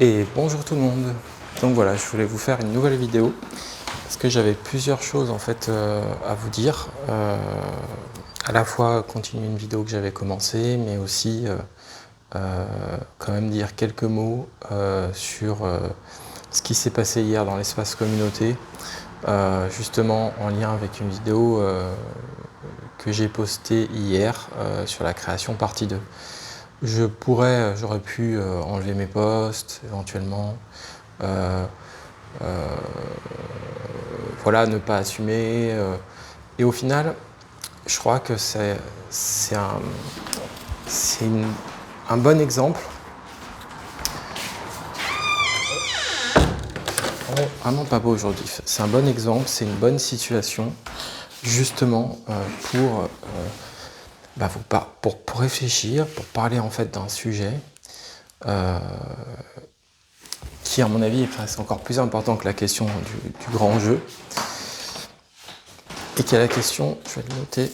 Et bonjour tout le monde. Donc voilà, je voulais vous faire une nouvelle vidéo parce que j'avais plusieurs choses en fait à vous dire. À la fois continuer une vidéo que j'avais commencée, mais aussi quand même dire quelques mots sur ce qui s'est passé hier dans l'espace communauté, justement en lien avec une vidéo que j'ai postée hier sur la création partie 2. J'aurais pu enlever mes posts éventuellement, voilà, ne pas assumer. Et au final, je crois que c'est un bon exemple. Vraiment pas beau aujourd'hui. C'est un bon exemple, c'est une bonne situation, justement pour réfléchir, pour parler en fait d'un sujet qui, à mon avis, est presque encore plus important que la question du grand jeu. Et qui est la question, je vais le noter.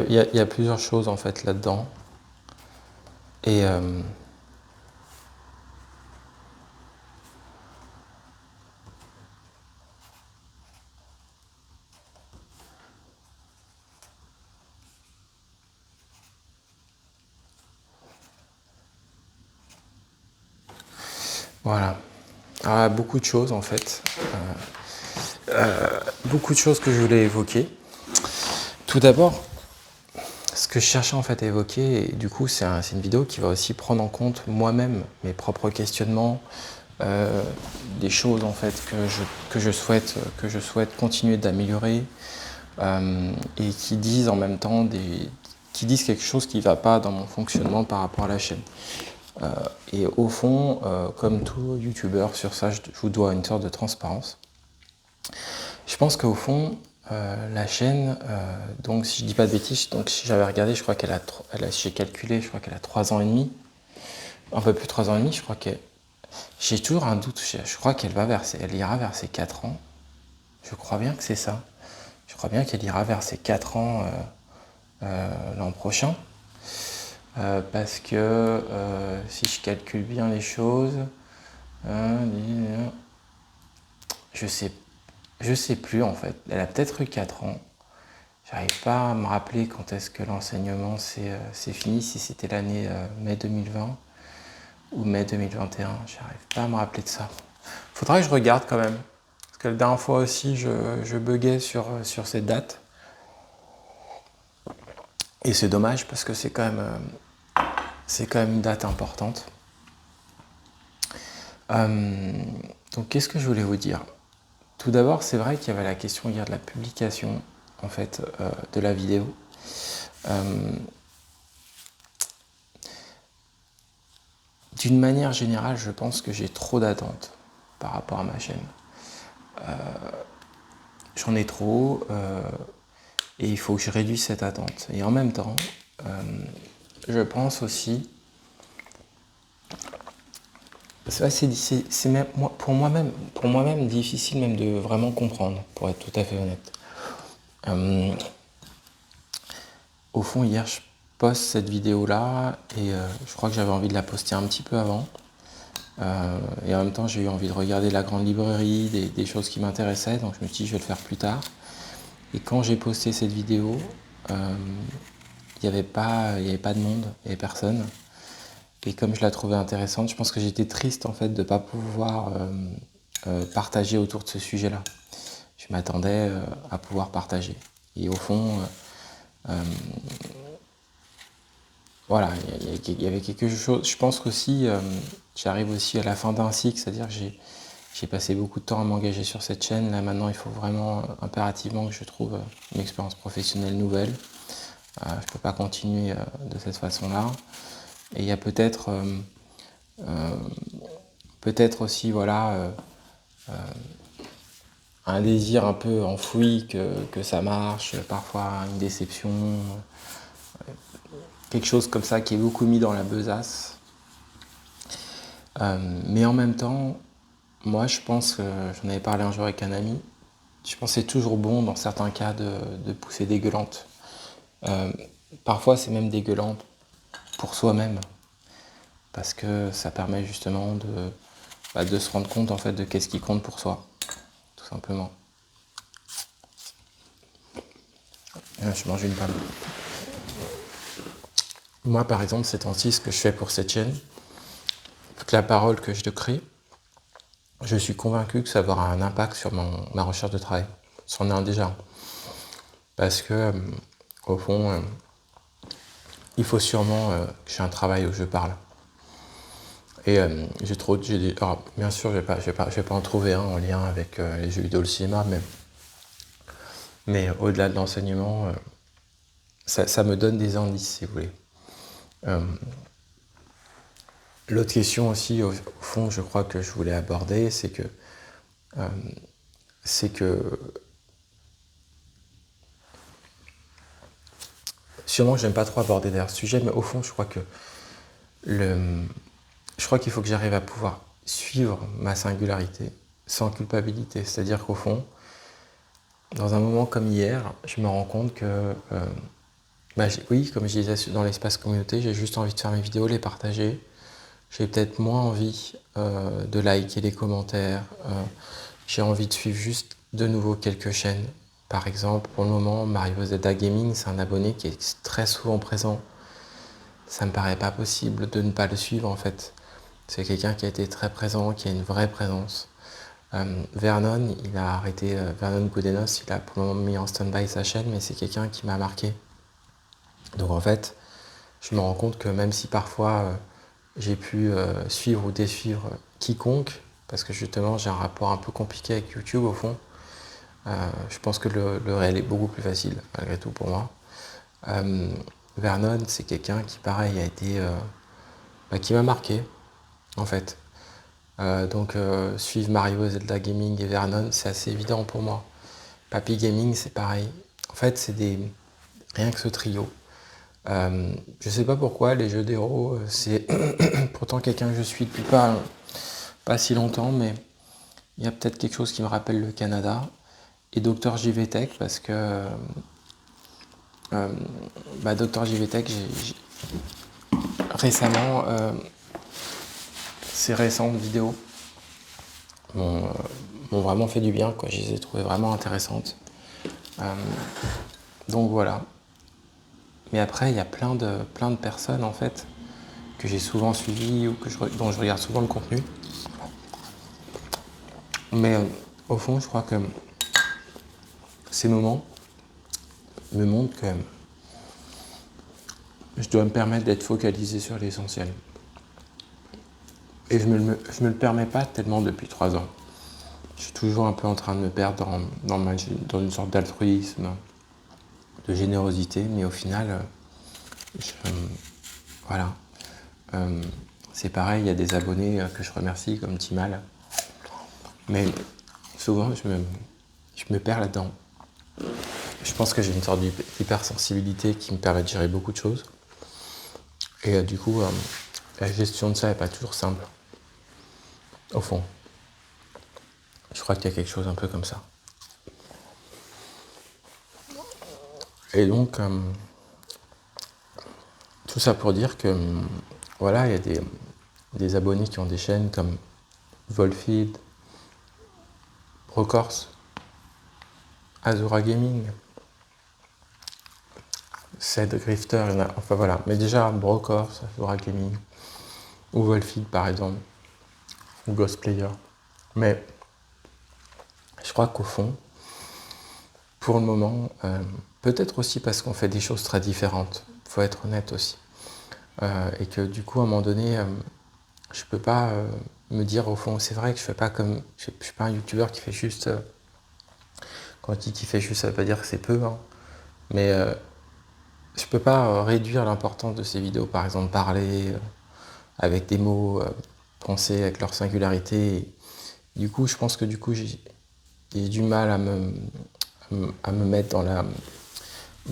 Il y a plusieurs choses en fait là-dedans. Et voilà. Alors, il y a beaucoup de choses en fait. Beaucoup de choses que je voulais évoquer. Tout d'abord, ce que je cherchais en fait à évoquer, et du coup c'est une vidéo qui va aussi prendre en compte moi-même mes propres questionnements, des choses en fait que je souhaite continuer d'améliorer, et qui disent en même temps qui disent quelque chose qui ne va pas dans mon fonctionnement par rapport à la chaîne. Et au fond, comme tout youtubeur, sur ça je vous dois une sorte de transparence. Je pense qu'au fond, la chaîne, donc si je dis pas de bêtises, donc si j'avais regardé, je crois j'ai calculé, je crois qu'elle a 3 ans et demi, un peu plus de 3 ans et demi, je crois que j'ai toujours un doute, je crois qu'elle ira vers ses 4 ans, je crois bien que c'est ça, je crois bien qu'elle ira vers ses 4 ans l'an prochain, parce que si je calcule bien les choses, je sais plus en fait, elle a peut-être eu 4 ans. J'arrive pas à me rappeler quand est-ce que l'enseignement c'est fini, si c'était l'année mai 2020 ou mai 2021, j'arrive pas à me rappeler de ça. Faudrait que je regarde quand même, parce que la dernière fois aussi je buguais sur cette date. Et c'est dommage parce que c'est quand même une date importante. Donc qu'est-ce que je voulais vous dire? Tout d'abord, c'est vrai qu'il y avait la question hier de la publication en fait de la vidéo. D'une manière générale, je pense que j'ai trop d'attentes par rapport à ma chaîne. J'en ai trop et il faut que je réduise cette attente. Et en même temps, je pense aussi, c'est même, pour moi-même difficile même de vraiment comprendre, pour être tout à fait honnête. Au fond, hier, je poste cette vidéo-là et je crois que j'avais envie de la poster un petit peu avant. Et en même temps, j'ai eu envie de regarder la grande librairie, des choses qui m'intéressaient, donc je me suis dit je vais le faire plus tard. Et quand j'ai posté cette vidéo, il n'y avait pas de monde, il n'y avait personne. Et comme je la trouvais intéressante, je pense que j'étais triste en fait de ne pas pouvoir partager autour de ce sujet-là. Je m'attendais à pouvoir partager. Et au fond, voilà, il y avait quelque chose. Je pense qu'aussi, j'arrive aussi à la fin d'un cycle, c'est-à-dire que j'ai passé beaucoup de temps à m'engager sur cette chaîne. Là maintenant, il faut vraiment impérativement que je trouve une expérience professionnelle nouvelle. Je ne peux pas continuer de cette façon-là. Et il y a peut-être aussi voilà, un désir un peu enfoui que ça marche, parfois une déception, quelque chose comme ça qui est beaucoup mis dans la besace. Mais en même temps, moi je pense que j'en avais parlé un jour avec un ami. Je pense que c'est toujours bon dans certains cas de pousser dégueulante. Euh, Parfois c'est même dégueulante pour soi-même parce que ça permet justement de se rendre compte en fait de qu'est-ce qui compte pour soi, tout simplement. Je mange une pomme. Moi par exemple ces temps-ci, ce que je fais pour cette chaîne, toute la parole que je te crée, je suis convaincu que ça va avoir un impact sur ma recherche de travail. C'en est un déjà. Parce que, au fond, il faut sûrement que j'ai un travail où je parle. Et alors, bien sûr, je vais pas en trouver un en lien avec les jeux vidéo, le cinéma, mais au-delà de l'enseignement, ça me donne des indices, si vous voulez. L'autre question aussi, au fond, je crois que je voulais aborder, c'est que sûrement que j'aime pas trop aborder d'ailleurs ce sujet, mais au fond, je crois qu'il faut que j'arrive à pouvoir suivre ma singularité sans culpabilité. C'est-à-dire qu'au fond, dans un moment comme hier, je me rends compte que, oui, comme je disais dans l'espace communauté, j'ai juste envie de faire mes vidéos, les partager. J'ai peut-être moins envie de liker les commentaires. J'ai envie de suivre juste de nouveau quelques chaînes. Par exemple, pour le moment, Mario Zeta Gaming, c'est un abonné qui est très souvent présent. Ça me paraît pas possible de ne pas le suivre en fait. C'est quelqu'un qui a été très présent, qui a une vraie présence. Vernon, il a arrêté, Vernon Goudenos, il a pour le moment mis en stand-by sa chaîne, mais c'est quelqu'un qui m'a marqué. Donc en fait, je me rends compte que même si parfois j'ai pu suivre ou désuivre quiconque, parce que justement j'ai un rapport un peu compliqué avec YouTube au fond, je pense que le réel est beaucoup plus facile malgré tout pour moi. Vernon, c'est quelqu'un qui pareil a été, qui m'a marqué en fait. Donc suivre Mario, Zelda Gaming et Vernon, c'est assez évident pour moi. Papy Gaming, c'est pareil. En fait, rien que ce trio. Je sais pas pourquoi, les jeux d'héros, c'est pourtant quelqu'un que je suis depuis pas si longtemps, mais il y a peut-être quelque chose qui me rappelle le Canada. Et Dr JVTech, parce que Dr JVTech, récemment, ces récentes vidéos m'ont vraiment fait du bien, quoi. Je les ai trouvées vraiment intéressantes. Donc voilà. Mais après, il y a plein de personnes en fait que j'ai souvent suivies ou dont je regarde souvent le contenu. Mais au fond, je crois que ces moments me montrent que je dois me permettre d'être focalisé sur l'essentiel. Et je me le permets pas tellement depuis 3 ans. Je suis toujours un peu en train de me perdre dans une sorte d'altruisme, de générosité, mais au final, voilà. C'est pareil, il y a des abonnés que je remercie comme Timal. Mais souvent, je me perds là-dedans. Je pense que j'ai une sorte d'hypersensibilité qui me permet de gérer beaucoup de choses. Et du coup, la gestion de ça n'est pas toujours simple. Au fond. Je crois qu'il y a quelque chose un peu comme ça. Et donc, tout ça pour dire que, voilà, il y a des abonnés qui ont des chaînes comme Volfield, Brocors, Azura Gaming, Ced Grifter, enfin voilà. Mais déjà, Brocors, Azura Gaming, ou Volfield par exemple, ou Ghost Player. Mais je crois qu'au fond, pour le moment, peut-être aussi parce qu'on fait des choses très différentes, il faut être honnête aussi. Et que du coup, à un moment donné, je peux pas me dire au fond, c'est vrai que je fais pas comme. Je suis pas un youtubeur qui fait juste. Quand je dis qu'il fait juste, ça veut pas dire que c'est peu, hein, mais je peux pas réduire l'importance de ces vidéos, par exemple parler avec des mots, penser avec leur singularité. Et du coup, je pense que du coup, j'ai du mal à me mettre dans la.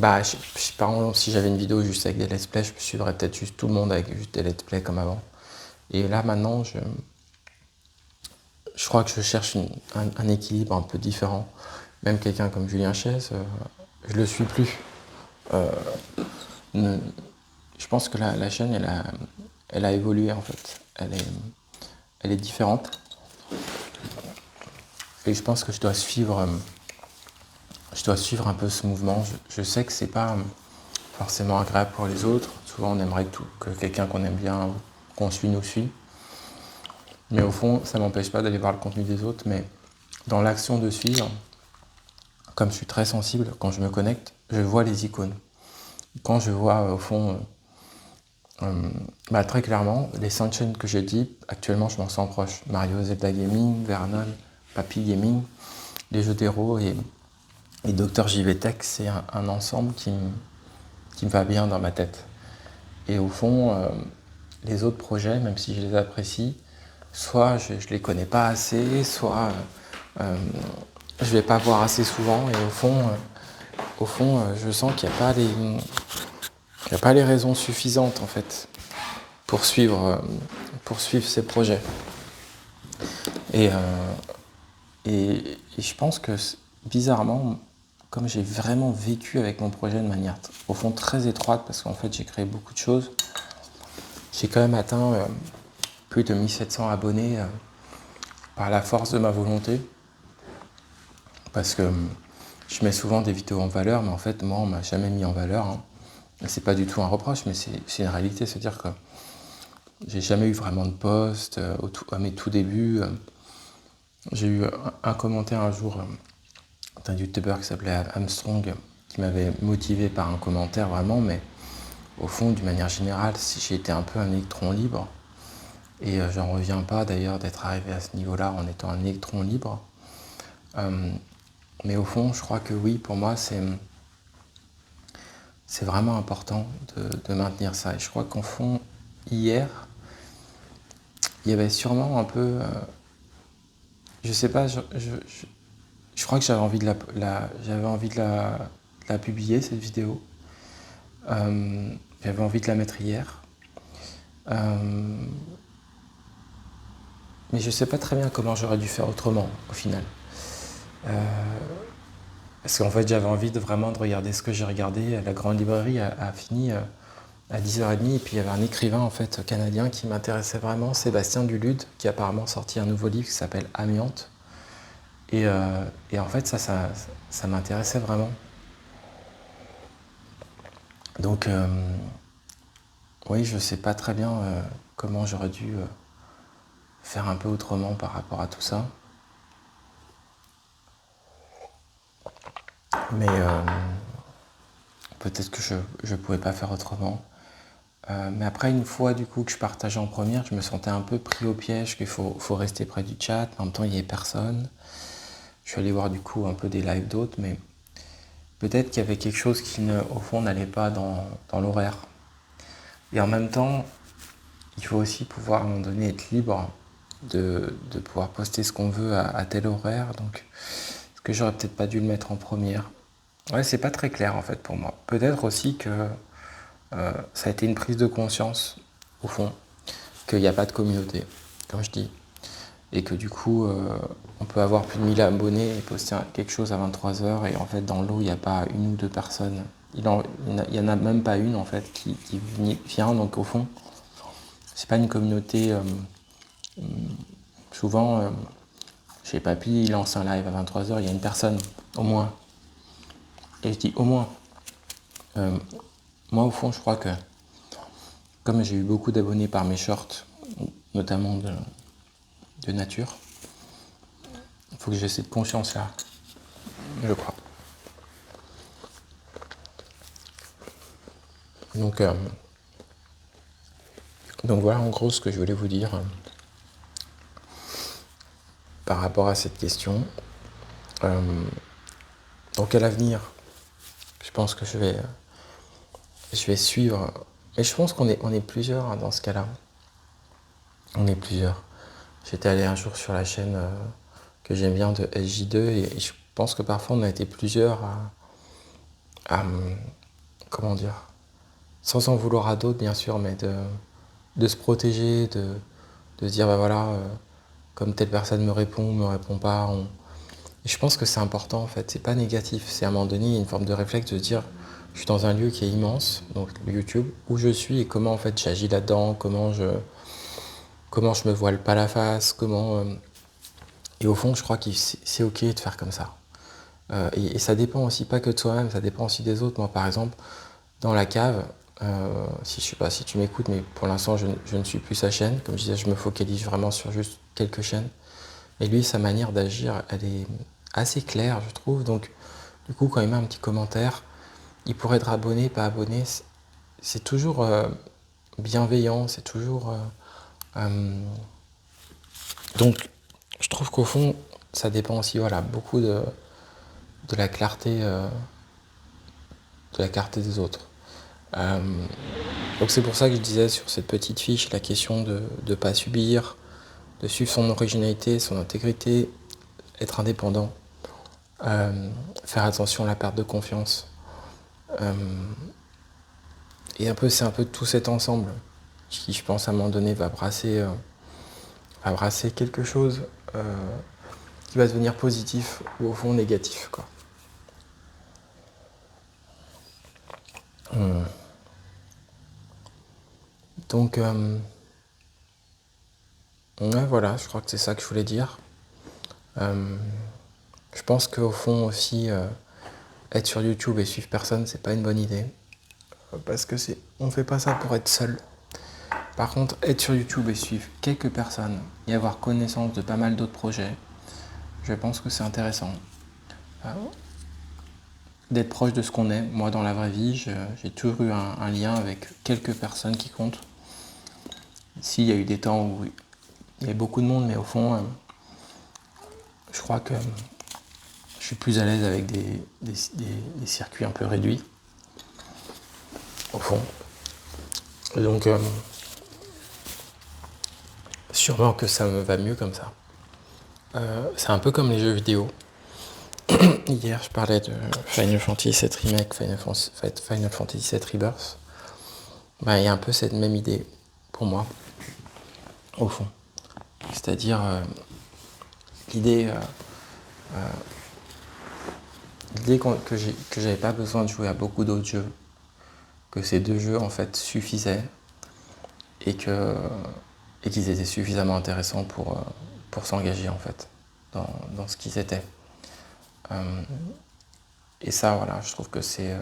Par exemple, si j'avais une vidéo juste avec des let's play, je suivrais peut-être juste tout le monde avec juste des let's play comme avant. Et là maintenant, je crois que je cherche un équilibre un peu différent. Même quelqu'un comme Julien Chaise, je le suis plus. Euh, ne- je pense que la chaîne, elle a évolué en fait. Elle est différente. Et je pense que je dois suivre un peu ce mouvement. Je sais que c'est pas forcément agréable pour les autres. Souvent, on aimerait que quelqu'un qu'on aime bien, qu'on suit, nous suit. Mais au fond, ça m'empêche pas d'aller voir le contenu des autres. Mais dans l'action de suivre, comme je suis très sensible, quand je me connecte, je vois les icônes. Quand je vois, au fond, très clairement, les 5 chaînes que j'ai dit, actuellement, je m'en sens proche. Mario Zelda Gaming, Vernon, Papy Gaming, les jeux d'héros et Dr JV Tech, c'est un ensemble qui me va bien dans ma tête. Et au fond, les autres projets, même si je les apprécie, soit je ne les connais pas assez, soit je ne vais pas voir assez souvent. Et au fond je sens qu'il n'y a pas les raisons suffisantes en fait pour suivre ces projets. Et, et je pense que bizarrement, comme j'ai vraiment vécu avec mon projet de manière au fond très étroite, parce qu'en fait j'ai créé beaucoup de choses, j'ai quand même atteint plus de 1700 abonnés par la force de ma volonté. Parce que je mets souvent des vidéos en valeur, mais en fait, moi, on m'a jamais mis en valeur. Hein. C'est pas du tout un reproche, mais c'est une réalité. C'est-à-dire que j'ai jamais eu vraiment de post à mes tout débuts. J'ai eu un commentaire un jour d'un youtubeur qui s'appelait Armstrong, qui m'avait motivé par un commentaire vraiment, mais au fond, d'une manière générale, si j'ai été un peu un électron libre, et j'en reviens pas d'ailleurs d'être arrivé à ce niveau-là en étant un électron libre. Mais au fond, je crois que oui, pour moi, c'est vraiment important de maintenir ça. Et je crois qu'en fond, hier, il y avait sûrement un peu... je sais pas, je crois que j'avais envie j'avais envie de la publier, cette vidéo. J'avais envie de la mettre hier. Mais je sais pas très bien comment j'aurais dû faire autrement, au final. Parce qu'en fait, j'avais envie vraiment de regarder ce que j'ai regardé. La grande librairie a fini à 10h30. Et puis, il y avait un écrivain en fait, canadien qui m'intéressait vraiment, Sébastien Dulude, qui a apparemment sorti un nouveau livre qui s'appelle Amiante. Et en fait, ça m'intéressait vraiment. Donc, oui, je sais pas très bien comment j'aurais dû faire un peu autrement par rapport à tout ça. Mais peut-être que je ne pouvais pas faire autrement. Mais après, une fois du coup que je partageais en première, je me sentais un peu pris au piège qu'il faut rester près du chat. En même temps, il n'y avait personne. Je suis allé voir du coup un peu des lives d'autres, mais peut-être qu'il y avait quelque chose qui, au fond, n'allait pas dans l'horaire. Et en même temps, il faut aussi pouvoir à un moment donné être libre de pouvoir poster ce qu'on veut à tel horaire. Donc, est-ce que j'aurais peut-être pas dû le mettre en première? Ouais, c'est pas très clair en fait pour moi. Peut-être aussi que ça a été une prise de conscience, au fond, qu'il n'y a pas de communauté, comme je dis. Et que du coup, on peut avoir plus de 1000 abonnés et poster quelque chose à 23h et en fait, dans l'eau, il n'y a pas une ou deux personnes. Il y en a même pas une en fait qui vient. Donc au fond, c'est pas une communauté. Souvent, chez Papy, il lance un live à 23h, il y a une personne, au moins. Et je dis au moins. Moi, au fond, je crois que comme j'ai eu beaucoup d'abonnés par mes shorts, notamment de nature, il faut que j'ai cette conscience-là, je crois. Donc, donc voilà en gros ce que je voulais vous dire par rapport à cette question. Donc à l'avenir, je pense que je vais suivre. Mais je pense on est plusieurs hein, dans ce cas-là. On est plusieurs. J'étais allé un jour sur la chaîne que j'aime bien de SJ2 et je pense que parfois on a été plusieurs à comment dire, sans en vouloir à d'autres bien sûr, mais de se protéger, de se dire, bah voilà, comme telle personne me répond pas. Et je pense que c'est important en fait, c'est pas négatif, c'est à un moment donné une forme de réflexe de se dire, je suis dans un lieu qui est immense, donc YouTube, où je suis et comment en fait j'agis là-dedans, comment je me voile pas la face, et au fond, je crois que c'est ok de faire comme ça. Et ça dépend aussi pas que de soi-même, ça dépend aussi des autres. Moi, par exemple, dans la cave, je sais pas si tu m'écoutes, mais pour l'instant, je ne suis plus sa chaîne. Comme je disais, je me focalise vraiment sur juste quelques chaînes. Et lui, sa manière d'agir, elle est assez claire, je trouve. Donc, du coup, quand il met un petit commentaire, il pourrait être abonné, pas abonné. C'est toujours bienveillant, c'est toujours... donc, je trouve qu'au fond, ça dépend aussi, voilà, beaucoup de la clarté, des autres. Donc c'est pour ça que je disais sur cette petite fiche la question de ne pas subir, de suivre son originalité, son intégrité, être indépendant, faire attention à la perte de confiance. Et c'est un peu tout cet ensemble qui, je pense, à un moment donné, va brasser quelque chose qui va devenir positif ou au fond négatif, quoi. Donc, ouais, voilà, je crois que c'est ça que je voulais dire. Je pense qu'au fond aussi, être sur YouTube et suivre personne, c'est pas une bonne idée. Parce que on fait pas ça pour être seul. Par contre, être sur YouTube et suivre quelques personnes et avoir connaissance de pas mal d'autres projets, je pense que c'est intéressant. D'être proche de ce qu'on est. Moi, dans la vraie vie, j'ai toujours eu un lien avec quelques personnes qui comptent. Ici, il y a eu des temps où il y avait beaucoup de monde, mais au fond, je crois que je suis plus à l'aise avec des circuits un peu réduits, au fond. Et donc, sûrement que ça me va mieux comme ça. C'est un peu comme les jeux vidéo. Hier, je parlais de Final Fantasy VII Remake, Final Fantasy VII Rebirth. Il y a un peu cette même idée, pour moi, au fond. C'est-à-dire l'idée que j'avais pas besoin de jouer à beaucoup d'autres jeux, que ces deux jeux en fait suffisaient et qu'ils étaient suffisamment intéressants pour s'engager en fait dans ce qu'ils étaient. Et ça, voilà, je trouve que c'est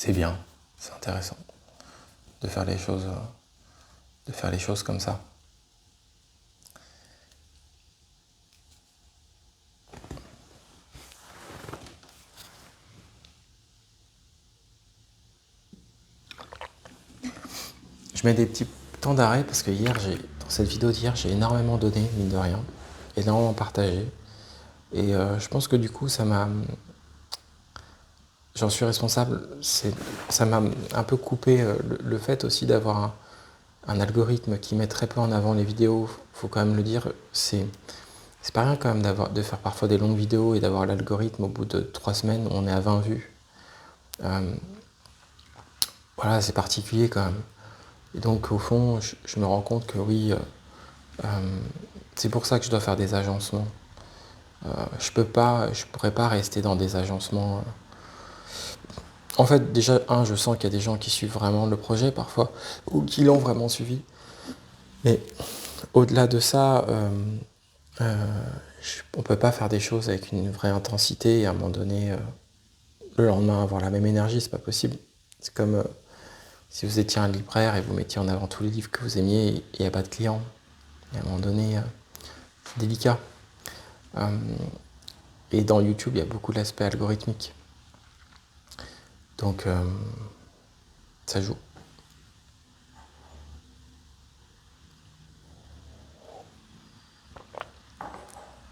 bien, c'est intéressant de faire les choses comme ça. Je mets des petits temps d'arrêt parce que dans cette vidéo d'hier, j'ai énormément donné, mine de rien, énormément partagé. Et je pense que du coup, j'en suis responsable. Ça m'a un peu coupé le fait aussi d'avoir un algorithme qui met très peu en avant les vidéos. Faut quand même le dire. C'est pas rien quand même de faire parfois des longues vidéos et d'avoir l'algorithme au bout de 3 semaines, on est à 20 vues. Voilà, c'est particulier quand même. Et donc au fond, je me rends compte que oui, c'est pour ça que je dois faire des agencements. Je pourrais pas rester dans des agencements. En fait, déjà, je sens qu'il y a des gens qui suivent vraiment le projet parfois, ou qui l'ont vraiment suivi. Mais au-delà de ça, on peut pas faire des choses avec une vraie intensité et à un moment donné, le lendemain avoir la même énergie, c'est pas possible. C'est comme si vous étiez un libraire et vous mettiez en avant tous les livres que vous aimiez et il n'y a pas de clients. Et à un moment donné, c'est délicat. Et dans YouTube, il y a beaucoup l'aspect algorithmique. Donc, ça joue.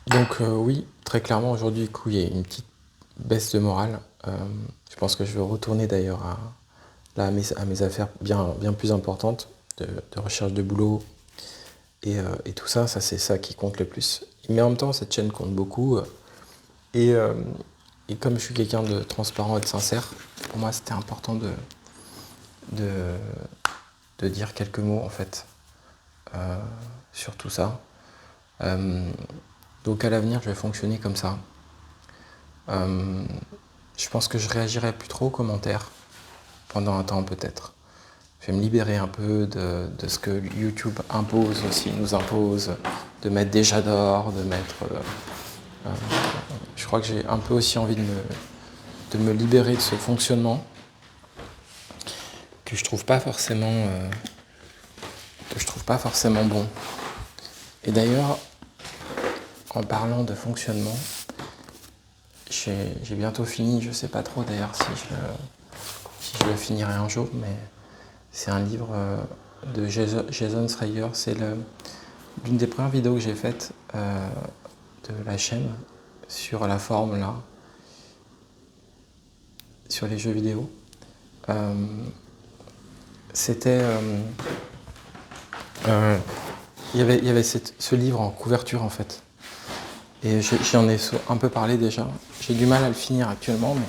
Donc, oui, très clairement, aujourd'hui, du coup, il y a une petite baisse de morale. Je pense que je vais retourner d'ailleurs à mes affaires bien plus importantes de recherche de boulot et tout ça, c'est ça qui compte le plus. Mais en même temps, cette chaîne compte beaucoup. Et comme je suis quelqu'un de transparent et de sincère, pour moi, c'était important de dire quelques mots, en fait. sur tout ça. Donc à l'avenir, je vais fonctionner comme ça. Je pense que je réagirai plus trop aux commentaires pendant un temps peut-être. Je vais me libérer un peu de ce que YouTube impose aussi, nous impose, de mettre des j'adore, de mettre... je crois que j'ai un peu aussi envie de me libérer de ce fonctionnement que je trouve pas forcément bon. Et d'ailleurs, en parlant de fonctionnement, j'ai bientôt fini, je sais pas trop d'ailleurs si je le finirai un jour, mais c'est un livre de Jason Schreier. C'est l'une des premières vidéos que j'ai faites de la chaîne sur la forme là, sur les jeux vidéo. C'était... il y avait ce livre en couverture en fait. Et j'en ai un peu parlé déjà. J'ai du mal à le finir actuellement, mais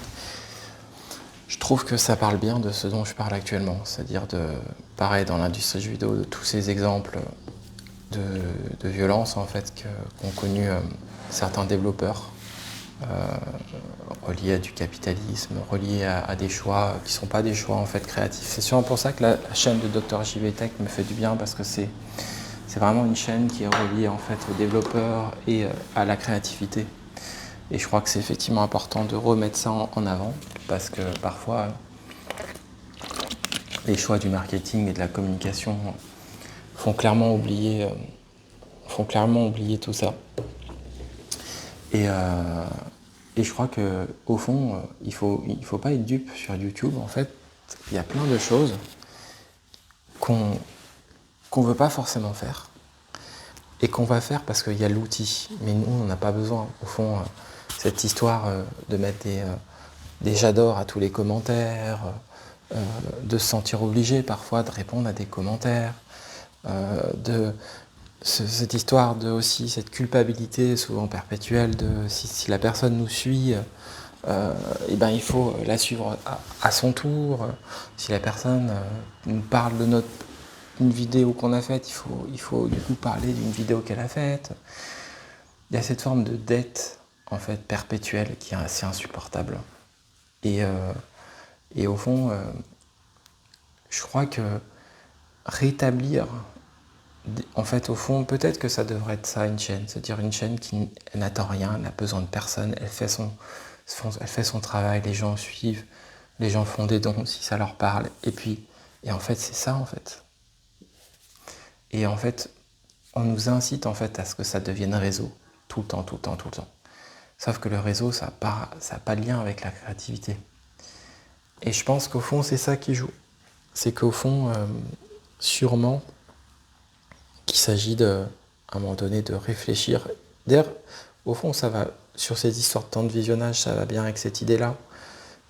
je trouve que ça parle bien de ce dont je parle actuellement. C'est-à-dire pareil, dans l'industrie du jeu vidéo, de tous ces exemples de violence en fait qu'ont connu certains développeurs reliés à du capitalisme, reliés à des choix qui ne sont pas des choix en fait créatifs. C'est sûrement pour ça que la chaîne de Dr JV Tech me fait du bien, parce que c'est vraiment une chaîne qui est reliée en fait aux développeurs et à la créativité. Et je crois que c'est effectivement important de remettre ça en avant, parce que parfois les choix du marketing et de la communication font clairement oublier tout ça. Et je crois que au fond, il faut pas être dupe sur YouTube. En fait, il y a plein de choses qu'on veut pas forcément faire et qu'on va faire parce qu'il y a l'outil. Mais nous, on n'a pas besoin. Au fond, cette histoire de mettre des j'adore à tous les commentaires, de se sentir obligé parfois de répondre à des commentaires, cette histoire de aussi cette culpabilité souvent perpétuelle de si la personne nous suit, et ben il faut la suivre à son tour. Si la personne nous parle de une vidéo qu'on a faite, il faut du coup parler d'une vidéo qu'elle a faite. Il y a cette forme de dette en fait perpétuelle qui est assez insupportable. Et au fond, je crois que rétablir, en fait, au fond, peut-être que ça devrait être ça, une chaîne. C'est-à-dire une chaîne qui n'attend rien, elle n'a besoin de personne, elle fait son travail, les gens suivent, les gens font des dons si ça leur parle. Et en fait, c'est ça, en fait. Et en fait, on nous incite, en fait, à ce que ça devienne réseau, tout le temps. Sauf que le réseau, ça n'a pas de lien avec la créativité. Et je pense qu'au fond, c'est ça qui joue. C'est qu'au fond, sûrement, qu'il s'agit à un moment donné de réfléchir. D'ailleurs, au fond, ça va, sur ces histoires de temps de visionnage, ça va bien avec cette idée-là.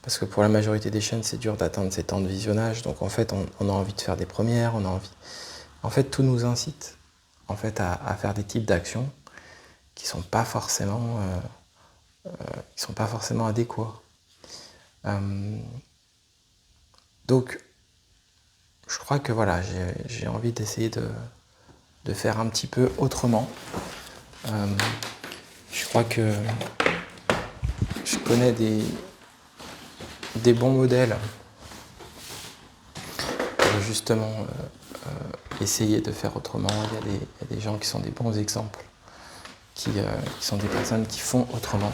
Parce que pour la majorité des chaînes, c'est dur d'atteindre ces temps de visionnage. Donc en fait, on a envie de faire des premières, on a envie... En fait, tout nous incite en fait, à faire des types d'actions qui ne sont pas forcément adéquats. Donc, je crois que voilà, j'ai envie d'essayer de faire un petit peu autrement. Je crois que je connais des bons modèles pour justement essayer de faire autrement. Il y a des gens qui sont des bons exemples, qui sont des personnes qui font autrement,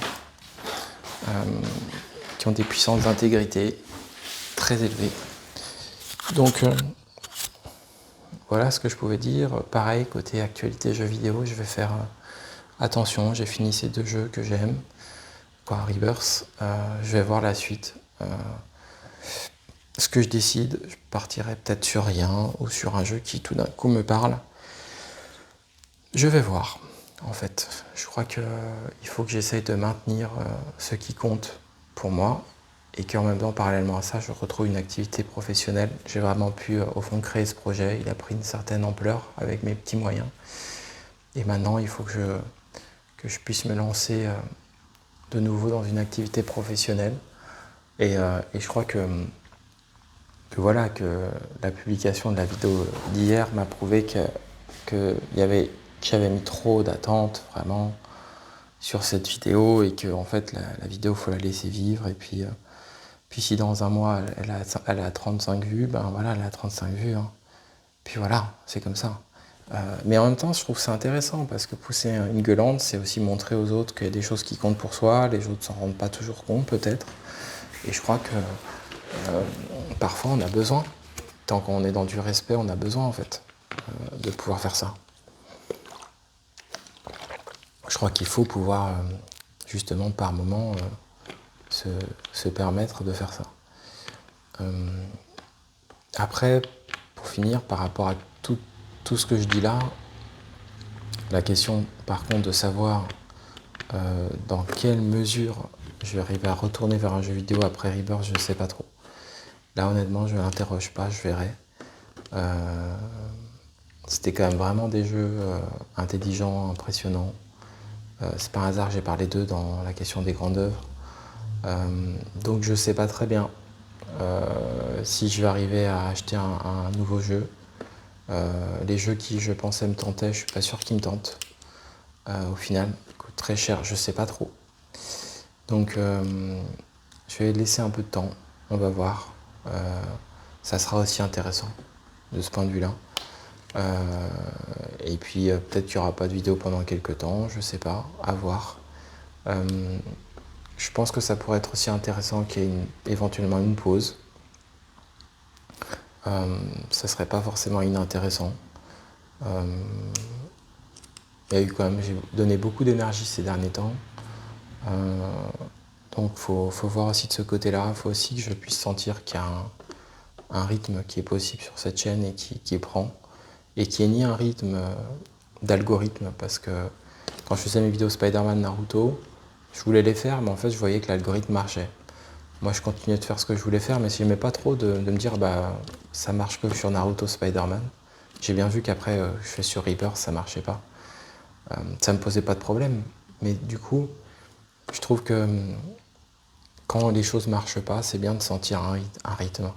qui ont des puissances d'intégrité très élevées. Donc voilà ce que je pouvais dire. Pareil, côté actualité jeux vidéo, je vais faire attention. J'ai fini ces 2 jeux que j'aime, Rebirth. Je vais voir la suite. Ce que je décide, je partirai peut-être sur rien ou sur un jeu qui tout d'un coup me parle. Je vais voir, en fait. Je crois qu'il faut que j'essaye de maintenir ce qui compte pour moi, et qu'en même temps, parallèlement à ça, je retrouve une activité professionnelle. J'ai vraiment pu, au fond, créer ce projet. Il a pris une certaine ampleur avec mes petits moyens. Et maintenant, il faut que je puisse me lancer de nouveau dans une activité professionnelle. Et je crois que voilà, que la publication de la vidéo d'hier m'a prouvé qu'elle que j'avais mis trop d'attentes vraiment sur cette vidéo et que en fait la vidéo faut la laisser vivre et puis si dans un mois elle a 35 vues, ben voilà, elle a 35 vues. Hein. Puis voilà, c'est comme ça. Mais en même temps, je trouve que c'est intéressant parce que pousser une gueulante, c'est aussi montrer aux autres qu'il y a des choses qui comptent pour soi, les autres s'en rendent pas toujours compte peut-être. Et je crois que parfois on a besoin, tant qu'on est dans du respect, on a besoin en fait de pouvoir faire ça. Je crois qu'il faut pouvoir justement par moment se permettre de faire ça. Après, pour finir, par rapport à tout ce que je dis là, la question par contre de savoir dans quelle mesure je vais arriver à retourner vers un jeu vidéo après Rebirth, je ne sais pas trop. Là honnêtement, je ne l'interroge pas, je verrai. C'était quand même vraiment des jeux intelligents, impressionnants. C'est pas un hasard, j'ai parlé d'eux dans la question des grandes œuvres. Donc je sais pas très bien si je vais arriver à acheter un nouveau jeu. Les jeux qui je pensais me tentaient, je suis pas sûr qu'ils me tentent. Au final, ils coûtent très cher, je sais pas trop. Donc je vais laisser un peu de temps, on va voir. Ça sera aussi intéressant de ce point de vue-là. Et puis peut-être qu'il n'y aura pas de vidéo pendant quelques temps, je sais pas, à voir. Je pense que ça pourrait être aussi intéressant qu'il y ait éventuellement une pause. Ça serait pas forcément inintéressant. Il y a eu quand même, j'ai donné beaucoup d'énergie ces derniers temps. Donc faut voir aussi de ce côté-là. Il faut aussi que je puisse sentir qu'il y a un rythme qui est possible sur cette chaîne et qui prend. Et qui est ni un rythme d'algorithme, parce que quand je faisais mes vidéos Spider-Man, Naruto, je voulais les faire, mais en fait je voyais que l'algorithme marchait. Moi je continuais de faire ce que je voulais faire, mais j'aimais pas trop de me dire bah ça marche que sur Naruto, Spider-Man. J'ai bien vu qu'après je fais sur Rebirth, ça marchait pas. Ça me posait pas de problème, mais du coup je trouve que quand les choses marchent pas, c'est bien de sentir un rythme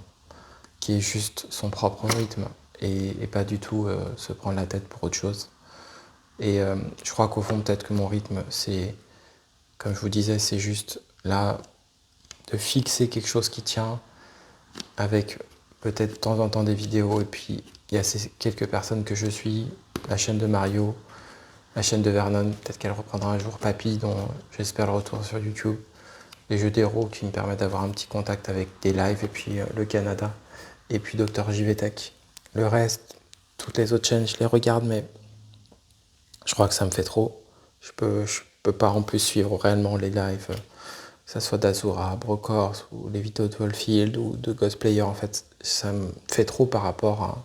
qui est juste son propre rythme et pas du tout se prendre la tête pour autre chose. Et je crois qu'au fond, peut-être que mon rythme, c'est, comme je vous disais, c'est juste là de fixer quelque chose qui tient avec peut-être de temps en temps des vidéos. Et puis, il y a ces quelques personnes que je suis, la chaîne de Mario, la chaîne de Vernon, peut-être qu'elle reprendra un jour Papy, dont j'espère le retour sur YouTube. Les jeux d'héros qui me permettent d'avoir un petit contact avec des lives, et puis le Canada, et puis Dr JVTech. Le reste, toutes les autres chaînes, je les regarde, mais je crois que ça me fait trop. Je peux pas en plus suivre réellement les lives, que ça soit d'Azura, Brocors, ou les vidéos de Wallfield, ou de Ghostplayer, en fait. Ça me fait trop par rapport à...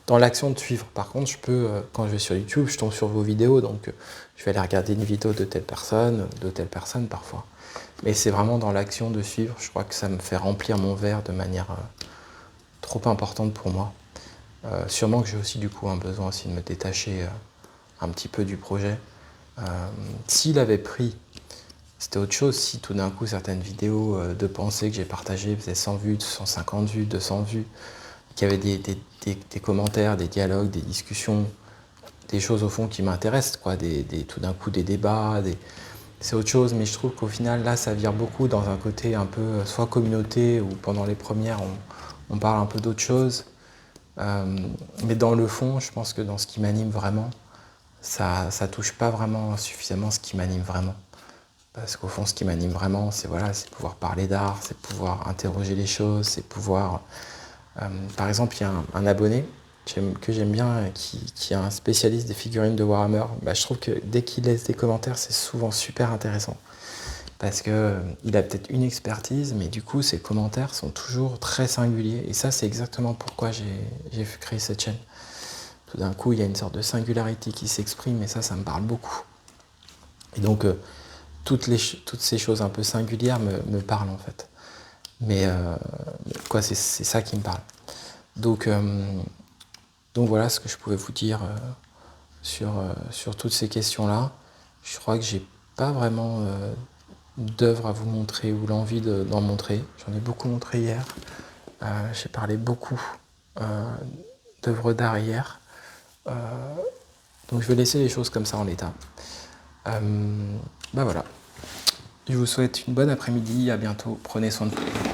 Dans l'action de suivre. Par contre, je peux, quand je vais sur YouTube, je tombe sur vos vidéos, donc je vais aller regarder une vidéo de telle personne parfois. Mais c'est vraiment dans l'action de suivre, je crois que ça me fait remplir mon verre de manière trop importante pour moi. Sûrement que j'ai aussi du coup un besoin aussi de me détacher un petit peu du projet. S'il avait pris, c'était autre chose. Si tout d'un coup certaines vidéos de pensée que j'ai partagées faisaient 100 vues, 150 vues, 200 vues, qu'il y avait des commentaires, des dialogues, des discussions, des choses au fond qui m'intéressent, quoi, tout d'un coup des débats, c'est autre chose, mais je trouve qu'au final là ça vire beaucoup dans un côté un peu soit communauté, ou pendant les premières on parle un peu d'autre chose. Mais dans le fond, je pense que dans ce qui m'anime vraiment, ça touche pas vraiment suffisamment ce qui m'anime vraiment. Parce qu'au fond, ce qui m'anime vraiment, c'est voilà, c'est pouvoir parler d'art, c'est pouvoir interroger les choses, c'est pouvoir... par exemple, il y a un abonné que j'aime bien, qui est un spécialiste des figurines de Warhammer. Bah, je trouve que dès qu'il laisse des commentaires, c'est souvent super intéressant. Parce qu'il a peut-être une expertise, mais du coup, ses commentaires sont toujours très singuliers. Et ça, c'est exactement pourquoi j'ai créé cette chaîne. Tout d'un coup, il y a une sorte de singularité qui s'exprime, et ça me parle beaucoup. Et donc, toutes ces choses un peu singulières me parlent, en fait. Mais quoi, c'est ça qui me parle. Donc voilà ce que je pouvais vous dire sur toutes ces questions-là. Je crois que j'ai pas vraiment d'œuvres à vous montrer, ou l'envie d'en montrer. J'en ai beaucoup montré hier. J'ai parlé beaucoup d'œuvres d'art hier. Donc je vais laisser les choses comme ça en l'état. Bah voilà. Je vous souhaite une bonne après-midi, à bientôt, prenez soin de vous.